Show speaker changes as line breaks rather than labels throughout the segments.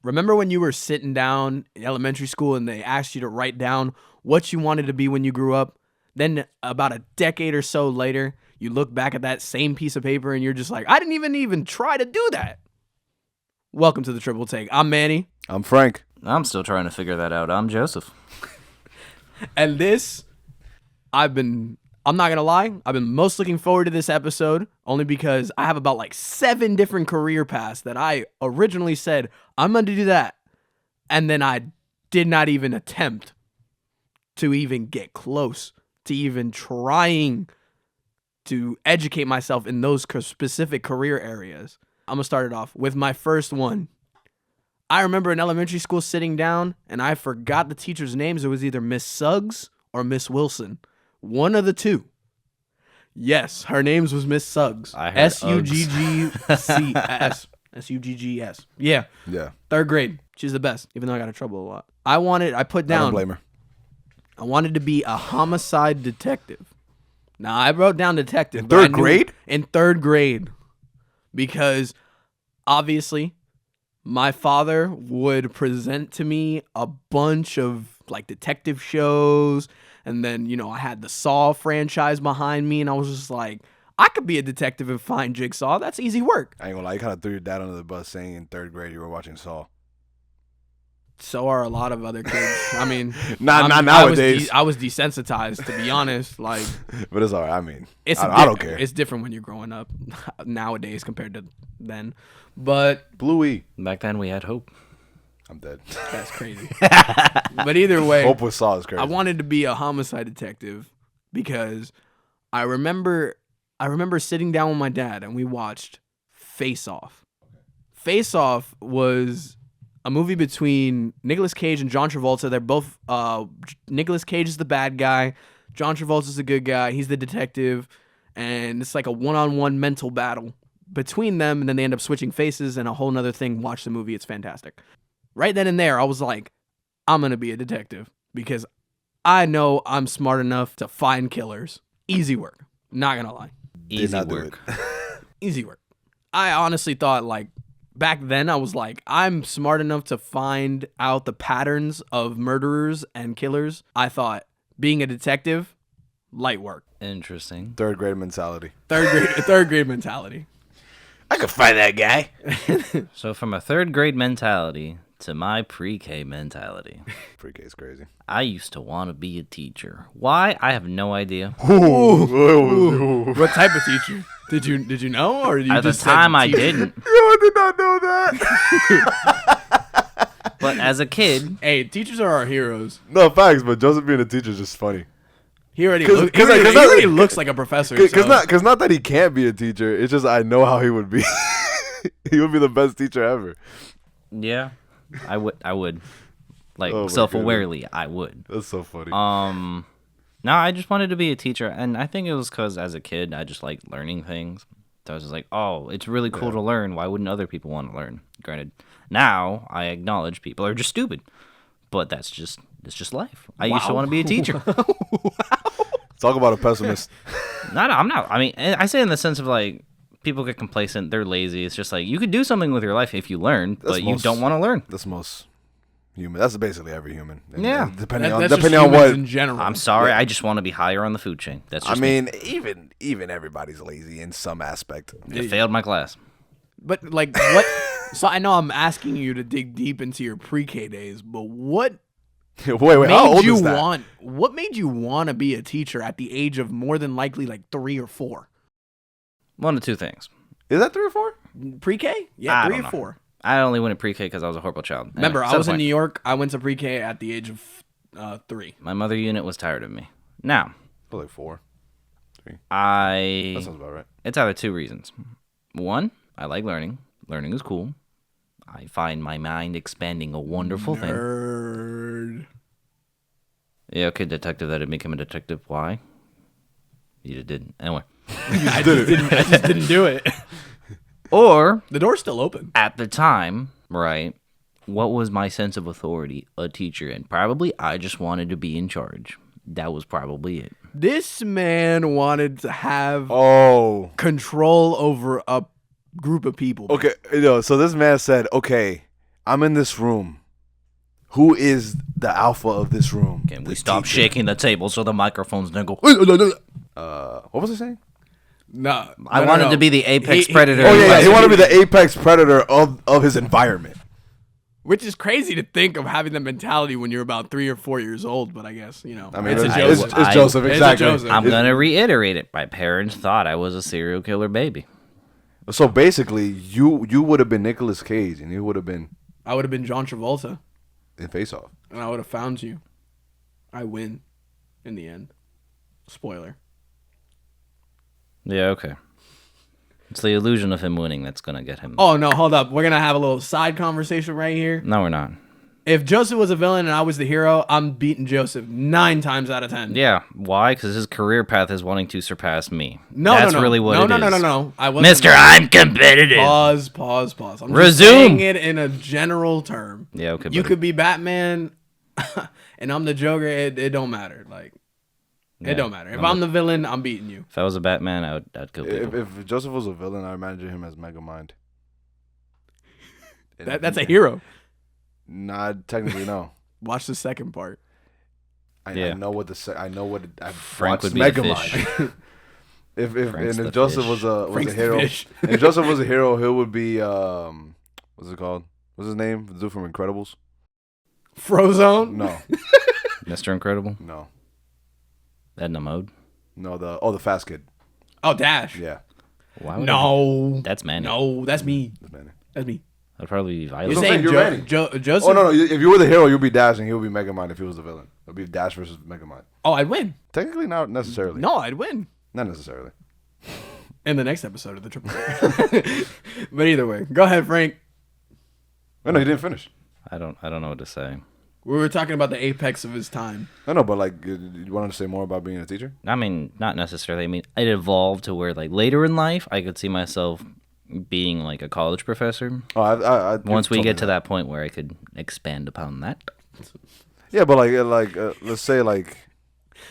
Remember when you were sitting down in elementary school and they asked you to write down what you wanted to be when you grew up? Then about a decade or so later, you look back at that same piece of paper and you're just like, I didn't even try to do that. Welcome to the Triple Take. I'm Manny.
I'm Frank.
I'm still trying to figure that out. I'm Joseph.
And this, I'm not going to lie, I've been most looking forward to this episode only because I have about like 7 different career paths that I originally said, I'm going to do that. And then I did not even attempt to even get close to even trying to educate myself in those specific career areas. I'm going to start it off with my first one. I remember in elementary school sitting down and I forgot the teacher's names. It was either Miss Suggs or Miss Wilson. One of the two. Yes, her names was Miss Suggs.
I heard
Suggcs. Suggs. Yeah.
Yeah.
3rd grade. She's the best, even though I got in trouble a lot. I put
I
down,
don't blame her.
I wanted to be a homicide detective. Now, I wrote down detective.
In
but I
3rd
knew-
grade?
In 3rd grade. Because, obviously, my father would present to me a bunch of, like, detective shows. And then, I had the Saw franchise behind me. And I was just like, I could be a detective and find Jigsaw. That's easy work.
I ain't gonna lie, you kind of threw your dad under the bus saying in 3rd grade you were watching Saw.
So are a lot of other kids. I mean,
Not nowadays.
I was desensitized, to be honest. Like,
But it's all right. I mean,
it's
I don't care.
It's different when you're growing up nowadays compared to then. But
Bluey.
Back then, we had hope.
I'm dead.
that's crazy. But either way,
Hope with Saw is crazy.
I wanted to be a homicide detective because I remember sitting down with my dad and we watched Face Off. Face Off was a movie between Nicolas Cage and John Travolta. They're both Nicolas Cage is the bad guy, John Travolta is the good guy. He's the detective, and it's like a one-on-one mental battle between them, and then they end up switching faces and a whole nother thing. Watch the movie, it's fantastic. Right then and there, I was like, I'm gonna be a detective because I know I'm smart enough to find killers. Easy work. Not gonna lie.
Easy
not do
work.
Easy work. I honestly thought, like, back then I was like, I'm smart enough to find out the patterns of murderers and killers. I thought being a detective, light work.
Interesting.
3rd grade mentality.
Third grade mentality.
I could find that guy.
So from a 3rd grade mentality to my pre-K mentality,
Pre-K is crazy.
I used to want to be a teacher. Why? I have no idea.
Ooh. What type of teacher? Did you know, or you
At the
just said
time, I
teacher?
didn't.
I did not know that.
But as a kid,
Hey, teachers are our heroes.
No, facts, but Joseph being a teacher is just funny.
He already,
'Cause-
he already looks like a professor.
Because
so.
not that he can't be a teacher. It's just I know how he would be. He would be the best teacher ever.
yeah, I would. Like,
Oh my
self-awarely, I would.
That's so funny.
No, I just wanted to be a teacher, and I think it was because as a kid, I just liked learning things. So I was just like, oh, it's really cool to learn. Why wouldn't other people want to learn? Granted, now I acknowledge people are just stupid, but it's just life. I used to want to be a teacher.
Talk about a pessimist.
I'm not. I mean, I say in the sense of like, people get complacent, they're lazy. It's just like, you could do something with your life if you learn, but you don't want to learn.
That's most human. That's basically every human. And-
Yeah.
and Depending
That's
on
just
depending on
humans
what.
in general.
I'm sorry, I just want to be higher on the food chain. That's
I
just me.
mean, even everybody's lazy in some aspect.
I failed my class.
But like what? So I know I'm asking you to dig deep into your pre-K days, but what
wait, how
made
old
you
is that?
What made you want to be a teacher at the age of more than likely like 3 or 4?
One of two things.
Is that 3 or 4?
Pre-K? Yeah,
I
3
don't
or
know.
4.
I only went to pre-K because I was a horrible child. Anyway,
Remember, I
beside
was
the
in
point.
New York. I went to pre-K at the age of 3.
My mother unit was tired of me. Now,
Probably like 4. That
I
sounds about right.
it's either 2 reasons. One, I like learning. Learning is cool. I find my mind expanding a wonderful thing.
Nerd.
Yeah, okay, detective that didn't become a detective. Why? You just didn't. Anyway.
I just didn't do it.
Or,
The door's still open.
at the time, right, what was my sense of authority? A teacher. And probably I just wanted to be in charge. That was probably it.
This man wanted to have
Oh.
control over a group of people.
Okay, so this man said, okay, I'm in this room. Who is the alpha of this room?
Can we
The
stop
teacher.
shaking the table so the microphones don't go?
What was I saying?
No,
I wanted to be the apex
He-
predator.
Oh yeah, he wanted to be the apex predator of his environment.
Which is crazy to think of having the mentality when you're about 3 or 4 years old. But I guess
I mean,
it's a
it's
Joseph.
Joseph,
It's a
exactly.
Joseph.
I'm gonna reiterate it. My parents thought I was a serial killer baby.
So basically, you would have been Nicolas Cage, and you would have been
I would have been John Travolta,
in Face Off.
and I would have found you. I win, in the end. Spoiler.
Yeah, okay. It's the illusion of him winning that's gonna get him.
Oh no, hold up. We're gonna have a little side conversation right here.
No, we're not.
If Joseph was a villain and I was the hero, I'm beating Joseph 9 times out of 10.
Yeah, why? Because his career path is wanting to surpass me.
No,
That's
no, no.
really what
no,
it
no,
is.
No, no, no, I wasn't.
Mister, I'm competitive.
Pause. I'm just
Resume.
saying it in a general term.
Yeah, okay.
You
buddy.
could be Batman, and I'm the Joker. It don't matter. Like,
Yeah,
it don't matter. If I'm the villain, I'm beating you.
If I was a Batman, I'd kill people.
If Joseph was a villain, I imagine him as Megamind.
That's a hero.
Nah, technically no.
Watch the second part.
I
Yeah.
know what I know what I
Frank would
watched
be the
Megamind.
Frank's
if
the
Joseph
fish.
was a
Frank's the
hero,
fish.
if Joseph was a hero, he would be what's it called? What's his name? The dude from Incredibles?
Frozone.
No,
Mr. Incredible,
no,
Edna Mode.
no. The fast kid.
Oh, Dash.
Yeah,
Why would
No.
That's Manny.
No, that's me.
that's Manny.
That's me.
That'd probably be
You're
Violet.
what I'm
saying
saying, you're Manny.
Joseph?
Oh no, if you were the hero, you'd be Dash, and he would be Megamind if he was the villain. It'd be Dash versus Megamind.
Oh, I'd win.
Technically, not necessarily.
No, I'd win.
Not necessarily.
In the next episode of the Triple Threat. But either way, go ahead, Frank.
Oh, no, he didn't finish.
I don't know what to say.
We were talking about the apex of his time.
I know, but like, you wanted to say more about being a teacher?
I mean, not necessarily. I mean, it evolved to where like later in life, I could see myself being like a college professor.
Oh, I
Once we
told
get
me
to that point where I could expand upon that.
Yeah, but let's say like,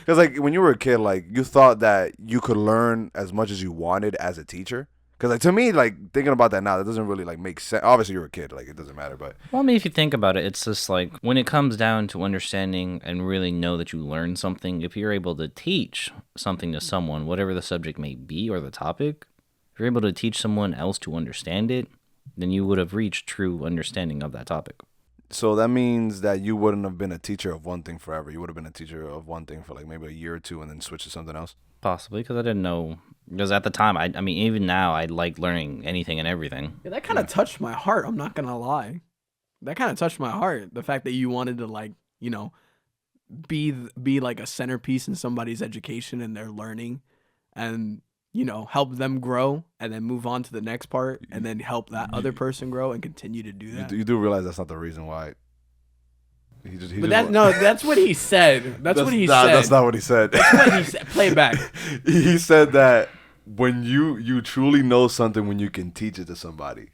because like when you were a kid, like you thought that you could learn as much as you wanted as a teacher. Because like to me, like thinking about that now, that doesn't really like make sense. Obviously, you're a kid, like it doesn't matter. But
Well, I mean, if you think about it, it's just like when it comes down to understanding and really know that you learned something, if you're able to teach something to someone, whatever the subject may be or the topic, if you're able to teach someone else to understand it, then you would have reached true understanding of that topic.
so that means that you wouldn't have been a teacher of one thing forever. You would have been a teacher of one thing for like maybe a year or two, and then switch to something else.
Possibly, because I didn't know. Because at the time, I mean, even now, I like learning anything and everything.
Yeah, that kind of touched my heart. I'm not gonna lie. That kind of touched my heart. The fact that you wanted to like, be like a centerpiece in somebody's education and their learning, and help them grow, and then move on to the next part, and then help that other person grow and continue to do that.
You do realize that's not the reason why. He
But that's what he said. That's what he said.
That's not what he said.
What he said. Play it back.
He said that when you truly know something when you can teach it to somebody.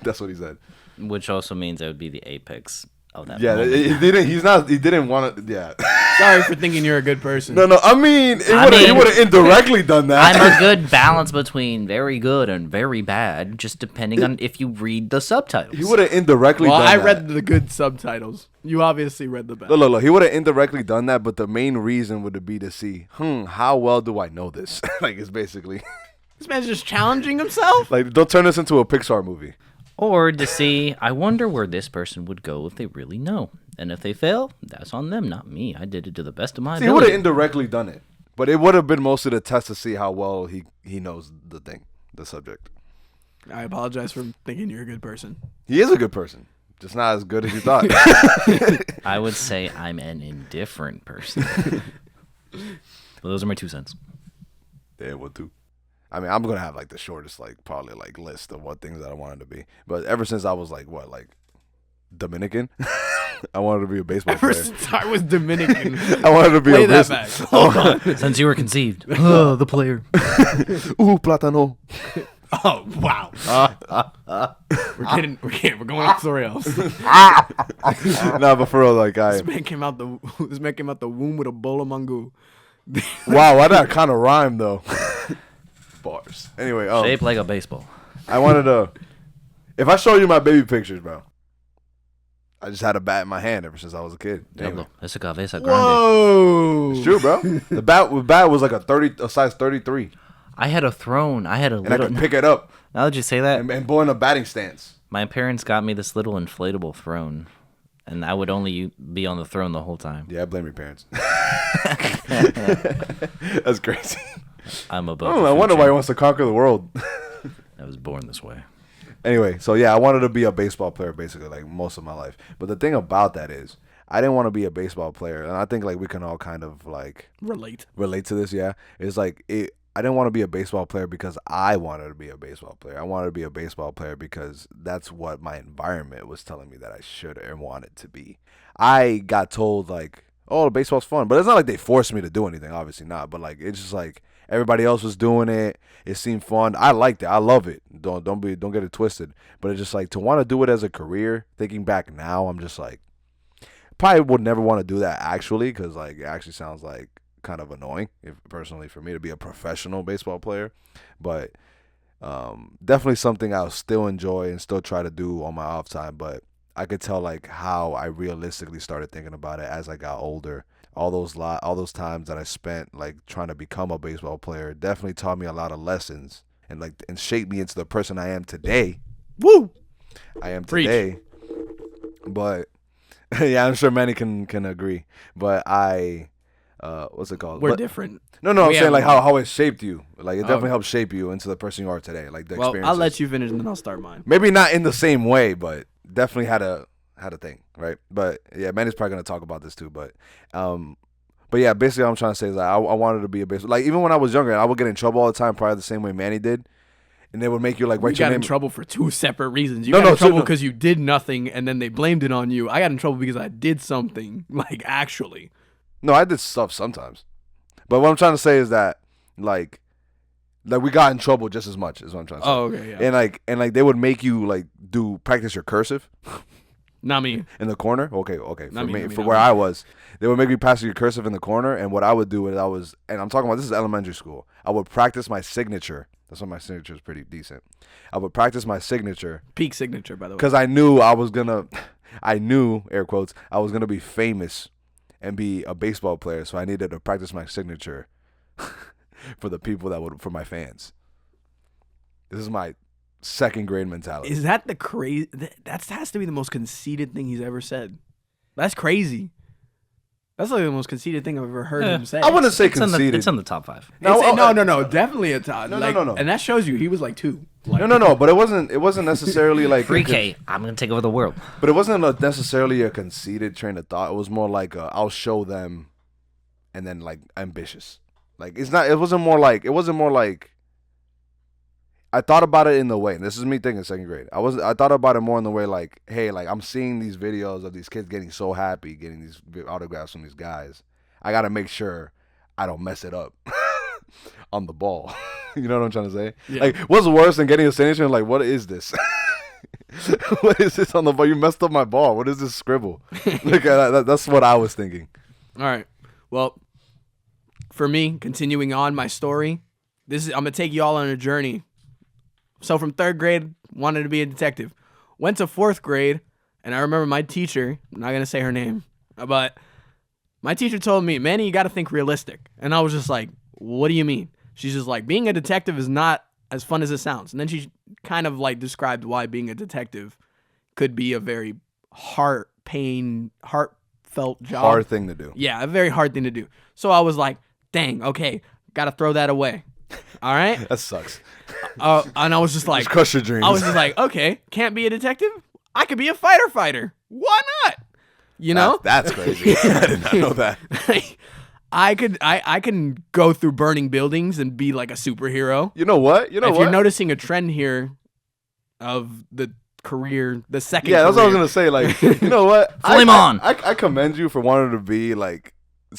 That's what he said.
Which also means it would be the apex of that.
Yeah,
moment.
he didn't. He's not. He didn't want to. Yeah.
Sorry for thinking you're a good person.
No. I mean, he
mean-
would have indirectly done that.
I'm a good balance between very good and very bad, just depending on if you read the subtitles.
He would have indirectly
Well,
done
I
that.
read the good subtitles. You obviously read the bad.
Look. He would have indirectly done that, but the main reason would be to see, how well do I know this? Like, it's basically
This man's just challenging himself.
like, don't turn this into a Pixar movie.
Or to see, I wonder where this person would go if they really know. And if they fail, that's on them, not me. I did it to the best of my
See, he would have
ability.
indirectly done it, but it would have been mostly the test to see how well he knows the subject.
I apologize for thinking you're a good person.
He is a good person, just not as good as you thought.
I would say I'm an indifferent person. But those are my 2 cents.
Yeah, what do? I mean, I'm gonna have like the shortest, like probably like list of what things that I wanted to be. But ever since I was like Dominican, I wanted to be a baseball
Ever
player.
since I was Dominican.
I wanted to be
Play
a
that
baseball.
back. Hold on.
Since you were conceived. The player.
Ooh, plátano.
Oh wow. We're going off the rails.
Nah, but for real, like
This man came out the womb with a bowl of mango.
wow, why that kind of rhyme though? Bars. Anyway,
Shaped like a baseball.
I wanted to. If I show you my baby pictures, bro, I just had a bat in my hand ever since I was a kid. Anyway.
Diablo, esa cabeza grande.
Whoa.
It's true, bro. The bat was like a size 33,
I had a throne. I had a
and I
little.
could pick it up
Now that you say that,
and go in a batting stance.
my parents got me this little inflatable throne, and I would only be on the throne the whole time.
Yeah, I blame your parents. That's crazy.
I'm above.
Oh,
the
I
food
wonder why
chain.
he wants to conquer the world.
I was born this way.
Anyway, so yeah, I wanted to be a baseball player basically like most of my life. But the thing about that is, I didn't want to be a baseball player, and I think like we can all kind of like
Relate.
relate to this. Yeah, it's like I didn't want to be a baseball player because I wanted to be a baseball player. I wanted to be a baseball player because that's what my environment was telling me that I should and wanted to be. I got told like, "Oh, baseball's fun," but it's not like they forced me to do anything. Obviously not. But like it's just like everybody else was doing it. It seemed fun. I liked it. I love it. Don't get it twisted. But it's just like to want to do it as a career. Thinking back now, I'm just like, probably would never want to do that actually, because like it actually sounds like kind of annoying, if personally, for me to be a professional baseball player. But definitely something I'll still enjoy and still try to do on my off time. But I could tell like how I realistically started thinking about it as I got older. All those times that I spent like trying to become a baseball player definitely taught me a lot of lessons and shaped me into the person I am today.
Woo.
I am
Preach.
today. But yeah, I'm sure many can agree. But what's it called?
We're
But-
different.
No, I'm
We
saying
have-
like how it shaped you. Like it definitely
Okay.
helped shape you into the person you are today. Like the
Well,
experiences.
I'll let you finish and then I'll start mine.
Maybe not in the same way, but definitely had a thing, right? But yeah, Manny's probably gonna talk about this too. But yeah, basically what I'm trying to say is like I wanted to be a baseball. Like even when I was younger, I would get in trouble all the time, probably the same way Manny did, and they would make you like
We
write your
got
name.
in trouble for two separate reasons. You
No,
got
no,
in trouble
no.
because you did nothing and then they blamed it on you. I got in trouble because I did something, like actually.
No, I did stuff sometimes, but what I'm trying to say is that like we got in trouble just as much is what I'm trying to say.
Oh, okay, yeah.
And like they would make you like practice your cursive.
Not me.
In the corner? Okay. For
Not me,
me,
not me,
for
not
where
me.
I was, they would make me pass your cursive in the corner, and what I would do is and I'm talking about this is elementary school. I would practice my signature. That's why my signature is pretty decent. I would practice my signature
Peak signature, by the way.
because I knew I knew air quotes, I was gonna be famous and be a baseball player, so I needed to practice my signature for the people for my fans. This is my second grade mentality.
Is that the crazy? That has to be the most conceited thing he's ever said. That's crazy. That's like the most conceited thing I've ever heard him say.
I wouldn't say
It's in
conceited.
it's in the top 5.
No, definitely a Todd.
No,
Like,
no.
And that shows you he was like 2. Like,
No, but it wasn't necessarily like
Pre-K, I'm gonna take over the world.
But it wasn't necessarily a conceited train of thought. It was more like I'll show them, and then like ambitious. Like it wasn't more like. I thought about it in the way, and this is me thinking second grade. I thought about it more in the way like, hey, like I'm seeing these videos of these kids getting so happy, getting these autographs from these guys. I gotta make sure I don't mess it up on the ball. You know what I'm trying to say?
Yeah.
Like, what's worse than getting a signature? And like, what is this? What is this on the ball? You messed up my ball. What is this scribble? Like, that's what I was thinking.
All right. Well, for me, continuing on my story, I'm gonna take you all on a journey. So from 3rd grade, wanted to be a detective. Went to 4th grade, and I remember my teacher, I'm not gonna say her name, but my teacher told me, Manny, you gotta think realistic. And I was just like, what do you mean? She's just like, being a detective is not as fun as it sounds. And then she kind of like described why being a detective could be a very heartfelt job.
Hard thing to do.
Yeah, a very hard thing to do. So I was like, dang, okay, gotta throw that away. All right?
That sucks.
And I was just like,
Just crush your dreams.
I was just like, okay, can't be a detective? I could be a fighter. Why not? You know?
That's crazy. I did not know that.
I can go through burning buildings and be like a superhero.
You know what?
If you're noticing a trend here of the career, the second
Yeah, that's what I was
career,
gonna say. Like, you know what?
Flame on.
I commend you for wanting to be like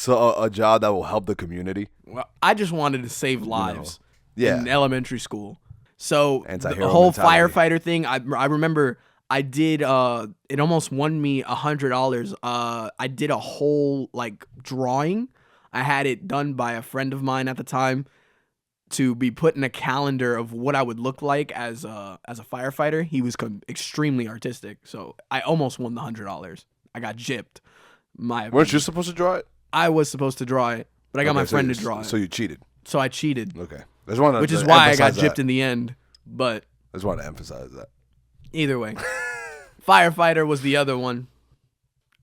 a job that will help the community.
well, I just wanted to save lives
Yeah.
in elementary school. So the
Anti-hero
whole
mentality.
firefighter thing, I remember I did it almost won me $100. I did a whole like drawing. I had it done by a friend of mine at the time. to be put in a calendar of what I would look like as a firefighter. He was extremely artistic, so I almost won the $100. I got gypped.
Weren't you supposed to draw it?
I was supposed to draw it, but I got my friend to draw it.
So you cheated.
So I cheated,
Okay.
which is why I got gypped in the end. But
I just want to emphasize that.
either way, firefighter was the other one.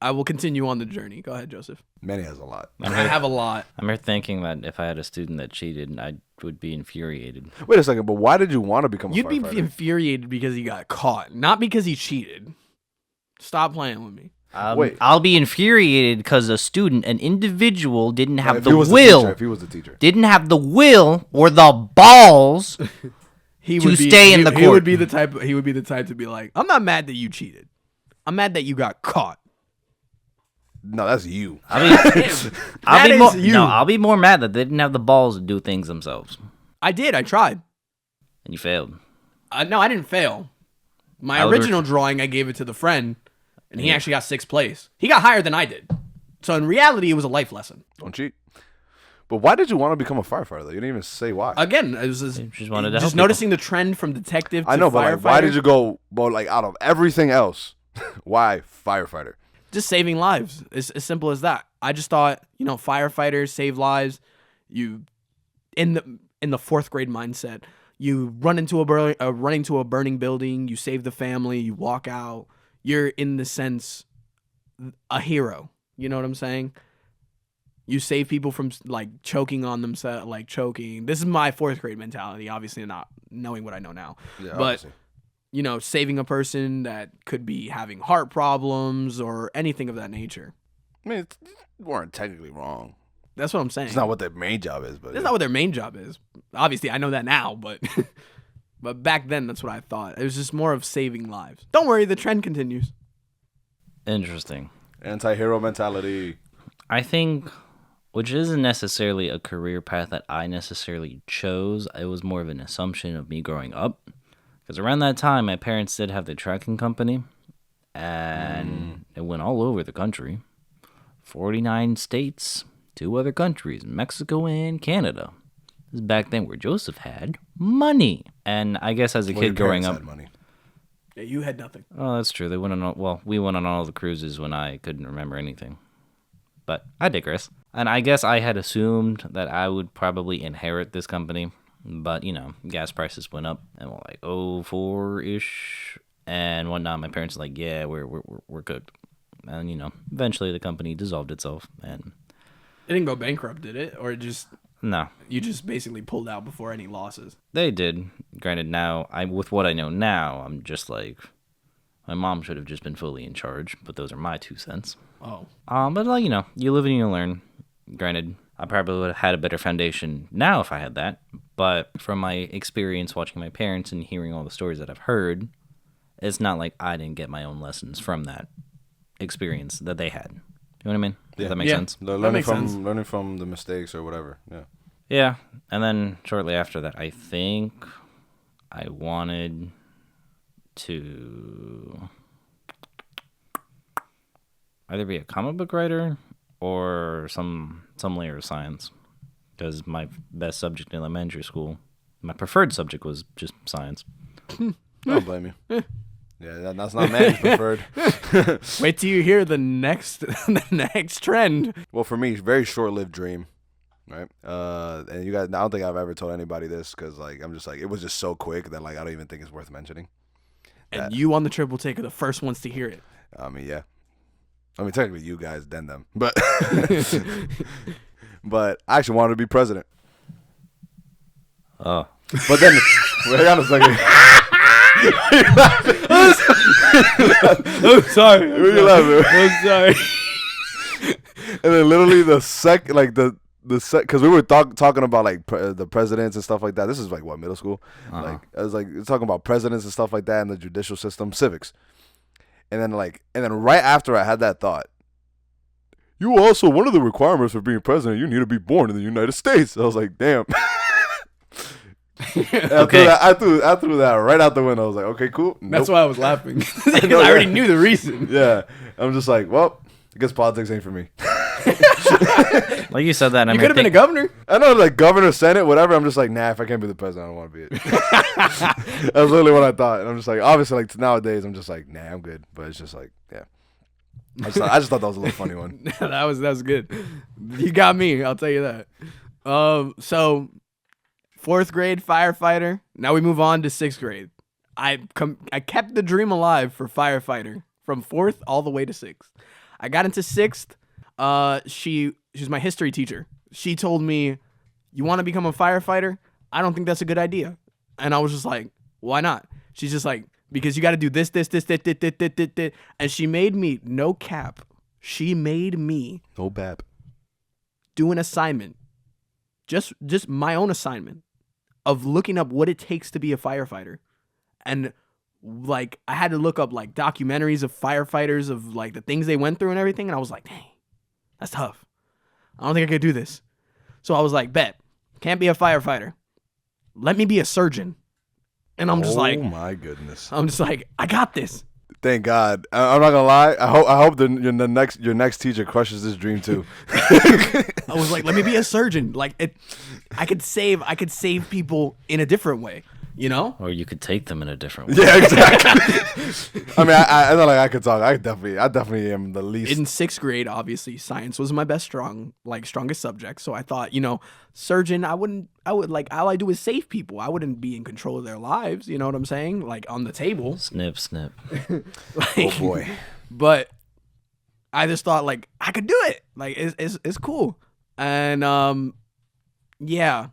I will continue on the journey. Go ahead, Joseph.
Manny has a lot.
I have a lot.
I'm here thinking that if I had a student that cheated, I would be infuriated.
Wait a second, but why did you want to become a
You'd
firefighter?
be infuriated because he got caught, not because he cheated. Stop playing with me.
Wait.
I'll be infuriated because a student, an individual, didn't have
If
the
he was
will.
If he was the teacher.
Didn't have the will or the balls.
He
To
would be,
stay in the
He
court.
would be the type. He would be the type to be like, "I'm not mad that you cheated. I'm mad that you got caught."
No, that's you.
I mean,
That is you.
No, I'll be more mad that they didn't have the balls to do things themselves,
I did. I tried.
and you failed.
No, I didn't fail. My
I would
original drawing, I gave it to the friend, and he actually got 6th place. He got higher than I did. So in reality, it was a life lesson.
Don't cheat. But why did you want to become a firefighter, though? You didn't even say why.
Again, it was
Just wanted to help people.
noticing the trend from detective to
I know, but
firefighter.
like, why did you go, well, like, out of everything else, why firefighter?
Just saving lives. It's as simple as that. I just thought, firefighters save lives. You in the 4th grade mindset, you run into a burning building, you save the family, you walk out. You're in the sense a hero. You know what I'm saying? You save people from like choking on themselves, like choking. This is my 4th grade mentality, obviously not knowing what I know now.
Yeah,
but
obviously.
Saving a person that could be having heart problems or anything of that nature.
I mean, you weren't technically wrong.
That's what I'm saying.
It's not what their main job is, but
That's not what their main job is. Obviously, I know that now, but but back then, that's what I thought. It was just more of saving lives. Don't worry, the trend continues.
Interesting.
Anti-hero mentality.
I think, which isn't necessarily a career path that I necessarily chose. It was more of an assumption of me growing up. Because around that time, my parents did have the trucking company, and it went all over the country. 49 states, 2 other countries, Mexico and Canada. This is back then where Joseph had money. And I guess as a
Well, your
kid growing
parents
up,
had money.
Yeah, you had nothing.
oh, that's true. They went on. We went on all the cruises when I couldn't remember anything. But I digress. And I guess I had assumed that I would probably inherit this company. But, gas prices went up and we're like, 4-ish and whatnot. My parents were like, yeah, we're cooked. And, eventually the company dissolved itself. And
It didn't go bankrupt, did it? Or
no,
you just basically pulled out before any losses?
they did. Granted, now, with what I know now, I'm just like, my mom should have just been fully in charge. But those are my 2 cents.
Oh.
But like, you live and you learn. Granted, I probably would have had a better foundation now if I had that. But from my experience watching my parents and hearing all the stories that I've heard, it's not like I didn't get my own lessons from that experience that they had. You know what I mean?
Yeah.
Does that make
Yeah.
sense?
Learning from the mistakes or whatever. Yeah.
Yeah. And then shortly after that, I think I wanted to either be a comic book writer or some layer of science, because my best subject in elementary school, my preferred subject was just science.
I don't blame you. Yeah, that's not Manny's preferred.
Wait till you hear the next trend.
Well, for me, very short-lived dream, right? And you guys, I don't think I've ever told anybody this because, like, I'm just like, it was just so quick that, like, I don't even think it's worth mentioning.
And you on the triple take are the first ones to hear it.
I mean, yeah. I mean, technically, you guys, then them, but but I actually wanted to be president.
Oh,
But then, wait on a second.
I'm sorry.
What are you laughing at?
I'm sorry.
And then literally because we were talking about like the presidents and stuff like that. This is like what, middle school? Like I was like talking about presidents and stuff like that in the judicial system, civics. And then right after I had that thought, you also, one of the requirements for being president, you need to be born in the United States. I was like, damn.
Okay.
I threw that right out the window. I was like, okay, cool.
That's
Nope.
why I was laughing. Because I already knew the reason.
Yeah. I'm just like, well, I guess politics ain't for me.
Like you said that.
You could have been a governor.
I know, like governor, senate, whatever. I'm just like, nah. If I can't be the president, I don't want to be it. That's literally what I thought. And I'm just like, obviously, like nowadays, I'm just like, nah, I'm good. But it's just like, yeah. I just thought that was a little funny one.
that was good. You got me. I'll tell you that. So 4th grade firefighter. Now we move on to 6th grade. I kept the dream alive for firefighter from 4th all the way to 6th. I got into 6th. She's my history teacher. She told me, "You want to become a firefighter? I don't think that's a good idea." And I was just like, "Why not?" She's just like, "Because you got to do this. And she made me, no cap, she made me
No bap.
do an assignment, just my own assignment of looking up what it takes to be a firefighter. And like I had to look up like documentaries of firefighters, of like the things they went through and everything. And I was like, dang, that's tough. I don't think I could do this. So I was like, bet, can't be a firefighter. Let me be a surgeon. And I'm just like,
oh my goodness.
I'm just like, I got this.
Thank God. I'm not gonna lie. I hope your next teacher crushes this dream too.
I was like, let me be a surgeon. Like I could save people in a different way, you know?
Or you could take them in a different way.
Yeah, exactly. I mean, I know like I could talk. I definitely am the least.
In 6th grade, obviously, science was my strongest subject. So I thought, surgeon, I would like, all I do is save people. I wouldn't be in control of their lives. You know what I'm saying? Like on the table.
Snip, snip.
Oh boy.
But I just thought like I could do it. Like it's cool. And yeah.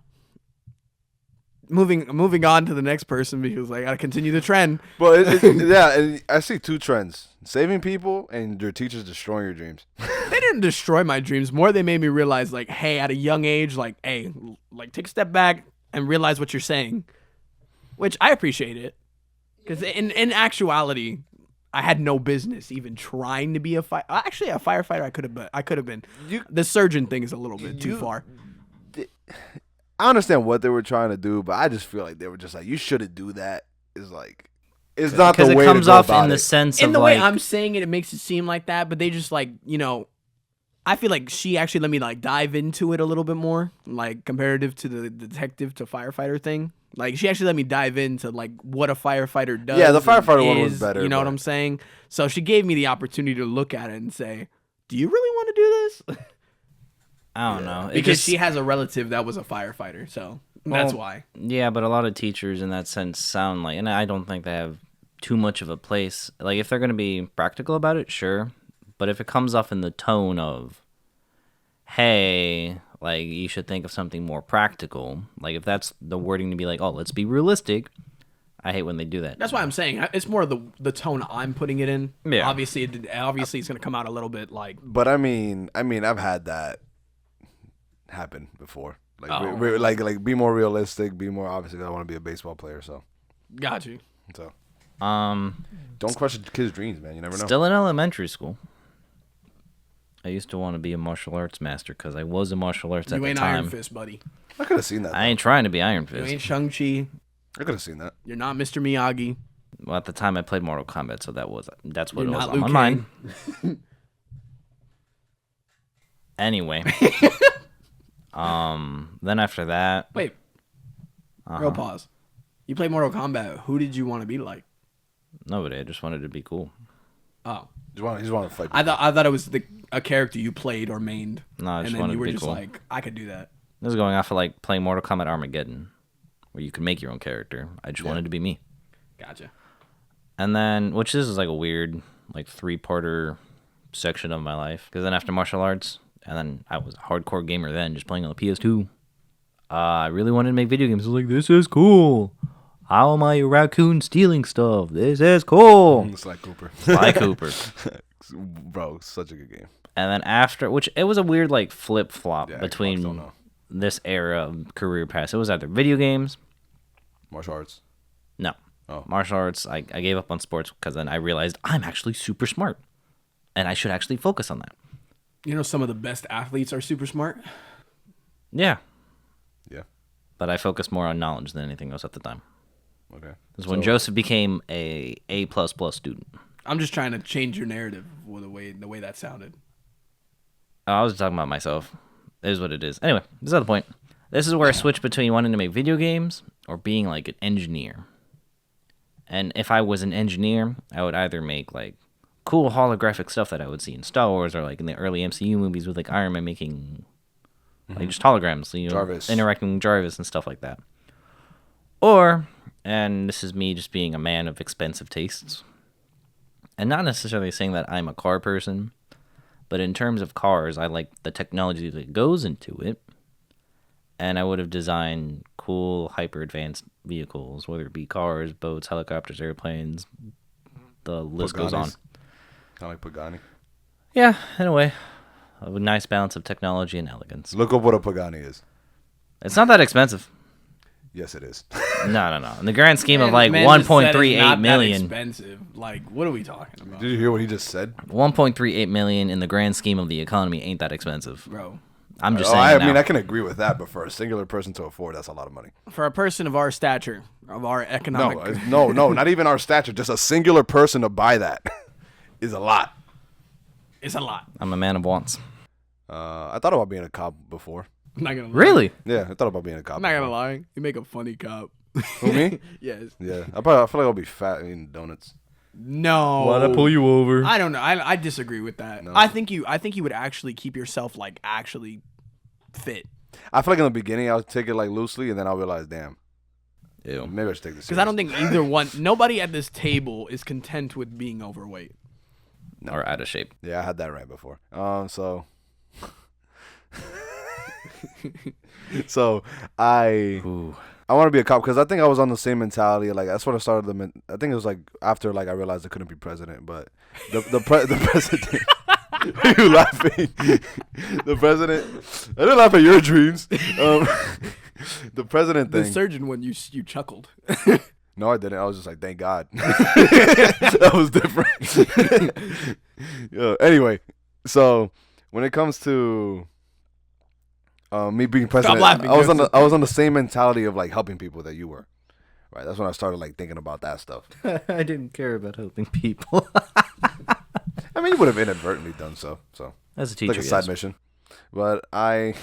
Moving on to the next person because I gotta continue the trend.
But yeah, and I see 2 trends: saving people and your teachers destroying your dreams.
They didn't destroy my dreams. More, they made me realize, like, hey, at a young age, like, hey, like, take a step back and realize what you're saying, which I appreciate it. Because in actuality, I had no business even trying to be a firefighter. I could have been. The surgeon thing is a little bit too far.
I understand what they were trying to do, but I just feel like they were just like, you shouldn't do that. It's like, it's not the way to go about it.
Because it comes off in the sense of
in the
like,
way I'm saying it, it makes it seem like that. But they just like, I feel like she actually let me like dive into it a little bit more, like comparative to the detective to firefighter thing. Like she actually let me dive into like what a firefighter does.
Yeah, the firefighter one was
is,
better.
You know what I'm saying? So she gave me the opportunity to look at it and say, "Do you really want to do this?"
I don't know.
Because she has a relative that was a firefighter, so that's why.
Yeah, but a lot of teachers in that sense sound like, and I don't think they have too much of a place. Like if they're going to be practical about it, sure. But if it comes off in the tone of, hey, like you should think of something more practical, like if that's the wording to be like, oh, let's be realistic, I hate when they do that.
That's why I'm saying it's more the tone I'm putting it in.
Yeah.
Obviously it's going to come out a little bit like.
But I mean, I've had that happen before. Like, like be more realistic. Be more obviously. I want to be a baseball player, so.
Got you.
So.
Don't
crush a kid's dreams, man. You never know.
Still in elementary school, I used to want to be a martial arts master because I was a martial arts at
You
the
ain't
time.
Iron Fist, buddy.
I could have seen that.
I ain't trying to be Iron
You
Fist.
ain't Shang-Chi.
I could have seen that.
You're not Mr. Miyagi.
Well, at the time I played Mortal Kombat, so that's what
You're
it was
not
on
Liu
my
Kang.
mind. Anyway, then after that,
Wait. Real pause. You played Mortal Kombat. Who did you want to be like?
nobody. I just wanted to be cool.
Oh.
You just want to fight.
I thought it was a character you played or mained.
No, I
and
just
then
wanted
you
to
were
be
just
cool.
like, I could do that.
This is going off of like playing Mortal Kombat Armageddon, where you can make your own character. I just wanted to be me.
Gotcha.
And then, which this is like a weird, like 3-parter section of my life. Because then after martial arts, and then I was a hardcore gamer then, just playing on the PS2. I really wanted to make video games. I was like, this is cool. How am I a raccoon stealing stuff? This is cool.
Sly Cooper.
Sly Cooper.
Bro, such a good game.
And then after, which it was a weird like flip flop
Yeah, I don't
between
know.
this era of career paths. It was either video games.
Martial arts.
No.
Oh.
Martial arts. I gave up on sports because then I realized I'm actually super smart. And I should actually focus on that.
You know, some of the best athletes are super smart.
Yeah.
Yeah.
But I focused more on knowledge than anything else at the time.
Okay.
Because when Joseph became a A++ student.
I'm just trying to change your narrative with the way that sounded.
Oh, I was talking about myself. It is what it is. Anyway, this is the point. This is where I switch between wanting to make video games or being like an engineer. And if I was an engineer, I would either make like cool holographic stuff that I would see in Star Wars or like in the early MCU movies with like Iron Man making like just holograms, you know,
Jarvis.
interacting with Jarvis and stuff like that. Or, and this is me just being a man of expensive tastes, and not necessarily saying that I'm a car person, but in terms of cars, I like the technology that goes into it, and I would have designed cool, hyper advanced vehicles, whether it be cars, boats, helicopters, airplanes, the list goes on.
Kind of like Pagani.
Yeah, in a way. A nice balance of technology and elegance.
Look up what a Pagani is.
It's not that expensive.
Yes, it is.
No. In the grand scheme of like
Man just said it's
1.38
not that
million.
expensive. Like, what are we talking about,
Did you hear what he just said?
1.38 million in the grand scheme of the economy ain't that expensive.
bro?
I'm just
Oh,
saying.
I mean,
now.
I can agree with that, but for a singular person to afford, that's a lot of money.
For a person of our stature, of our economic,
No, not even our stature. Just a singular person to buy that is a lot.
it's a lot.
I'm a man of wants.
I thought about being a cop before.
I'm not gonna lie.
Really?
Yeah, I thought about being a cop.
I'm not gonna
before.
lie. You make a funny cop.
Who, me?
Yes.
Yeah, I feel like I'll be fat eating donuts.
No.
you over?
I don't know. I disagree with that.
No.
I think you would actually keep yourself like actually fit.
I feel like in the beginning I'll take it like loosely, and then I'll realize, damn,
Ew.
maybe I should take this.
Because I don't think either one. Nobody at this table is content with being overweight.
Or out of shape.
Yeah, I had that right before. So. So I
Ooh.
want to be a cop because I think I was on the same mentality. Like that's when I started I think it was like after like I realized I couldn't be president, but the president. Why are you laughing? The president. I didn't laugh at your dreams. The president
The
thing.
surgeon one, you chuckled.
No, I didn't. I was just like, thank God. That was different. Yeah, anyway, so when it comes to me being president,
laughing,
I was
Joseph.
I was on the same mentality of like helping people that you were. Right. That's when I started like thinking about that stuff.
I didn't care about helping people.
I mean, you would have inadvertently done so. So
As a
it's
teacher,
like a side
yes.
mission. But I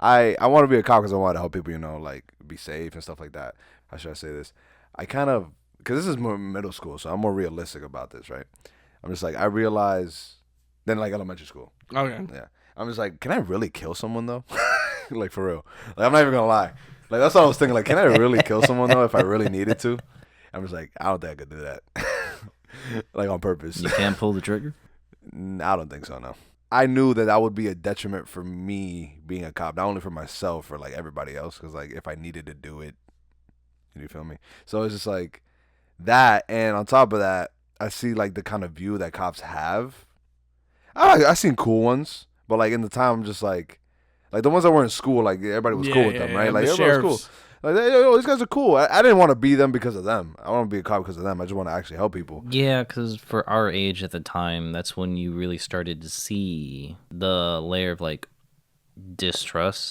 want to be a cop because I want to help people, like be safe and stuff like that. How should I say this? I kind of, because this is more middle school, so I'm more realistic about this, right? I'm just like, I realize, then like elementary school.
Okay.
Yeah. I'm just like, can I really kill someone though? Like for real. Like I'm not even gonna lie. Like that's what I was thinking. Like, can I really kill someone though if I really needed to? I'm just like, I don't think I could do that. Like on purpose.
You can't pull the trigger?
I don't think so, no. I knew that would be a detriment for me being a cop, not only for myself, for like everybody else, because like if I needed to do it, you feel me? So it's just like that, and on top of that, I see like the kind of view that cops have. I seen cool ones, but like in the time, I'm just like the ones that were in school, like everybody was cool with them, right? Like
The
everybody was
sheriffs.
cool. Like, yo, these guys are cool. I didn't want to be them because of them. I want to be a cop because of them. I just want to actually help people.
Yeah, because for our age at the time, that's when you really started to see the layer of like distrust